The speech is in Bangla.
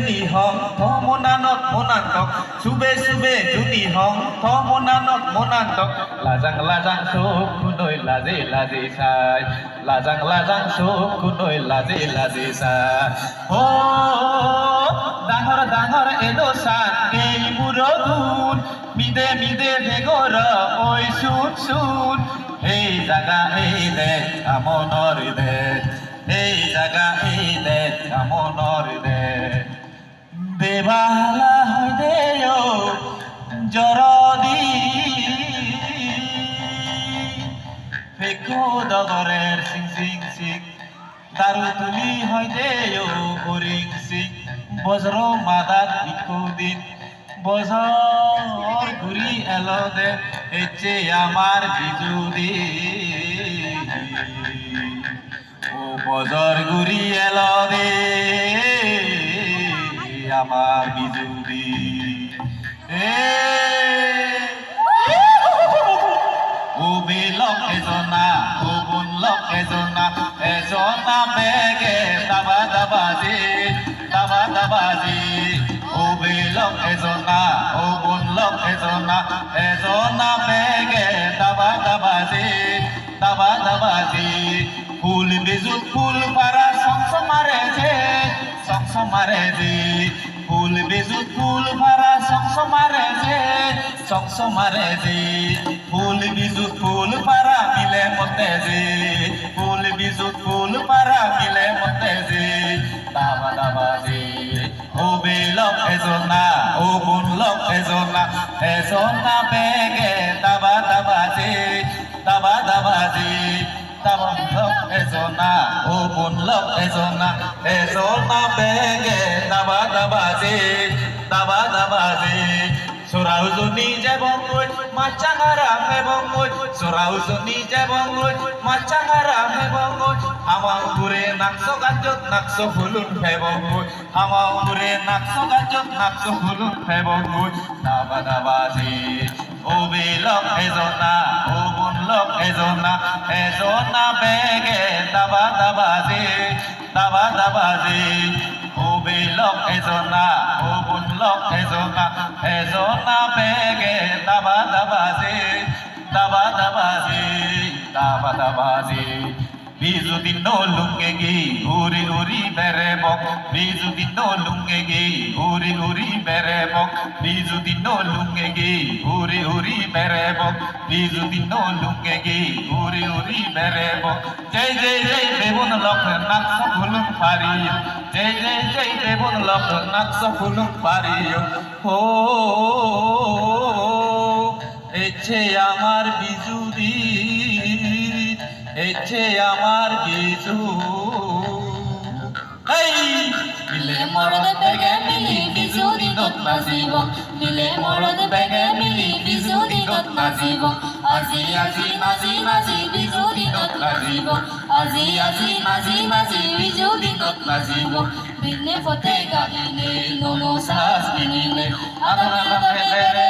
জুনি হং থ মনানত মনান্তক সুবে সুবে জুনি হং থ মনানত মনান্তক লাজাং লাজাং চোখ খুনৈ লাজে লাজে চাই লাজাং লাজাং চোখ খুনৈ লাজে লাজে চাই ও ডাঙৰ ডাঙৰ এডোচান এই মুৰগুণ মিদে মিদে ভেগৰ ঐ চুন চুন এই জাগা এই দেশ আমনৰ দেশ এই জাগা এই দেশ আমনৰ দেশ দেবালা হয় দেয় জরদি ফেকো ডগরের সিং সিং সিং দারু তুলি হয় দেয় হরিং সিং বজ্র মাদার ইকুদিন বজর ঘুরি এলো দে এচে আমার বিজুদি ও বজর ঘুরি এলো দে আমার বিজুদি ও বেলক এজনা ও বোন লক এজনা এজনা বেগে দাবা দাবাজি দাবা দাবাজি ও বেলক এজনা ও বোন লক এজনা এজনা বেগে দাবা দাবাজি দাবা দাবাজি ফুল বিজুত ফুল পারা সংসমারে যে সংসমারে যে ফুল বিজুত ফুল পারা সংসমারে যে সংসমারে যে ফুল বিজুত ফুল পারা মিলে মতে যে ফুল বিজুত ফুল পারা মিলে মতে যে দাবা দাবা যে ও বেলক এজনা ও বোন লক এজনা এজনা বেগে দাবা দাবা যে দাবা দাবা যে দাবা লক এজনা ও বোন লক এজনা এজনা বেগে দাবা দাবা যে দাবা দাবা যে Sorauzuni jebongoi machangara hebongoi Sorauzuni jebongoi machangara hebongoi Amang pure nakso ganjot nakso hulun hebongoi Amang pure nakso ganjot nakso hulun hebongoi Daba daba zi Obi lok ezona Obun lok ezona Ezona bege daba daba zi Daba daba zi Obi lok ezona Obun lok ezona Ezona bege daba daba zi Daba daba zi Daba daba zi Bizu dino lungegi uri uri berebok Bizu dino lungegi uri uri berebok Bizu dino lungegi uri uri berebok Bizu dino lungegi uri uri berebok Jai jai jai bebun lok naksa fulun pariyo Jai jai jai bebun lok naksa fulun pariyo Ho eche amar bizudi এছে আমার কিছু মিলে মরদ বেগে মিলি বিজু দিনত নাচিব মিলে মরদ বেগে মিলি বিজু দিনত নাচিব আজি আজি নাচি নাচি বিজু দিনত নাচিব আজি আজি নাচি নাচি বিজু দিনত নাচিব বিনে ফতে গাইলে নোনো সাজ কিনিলে আদা আদা বেরে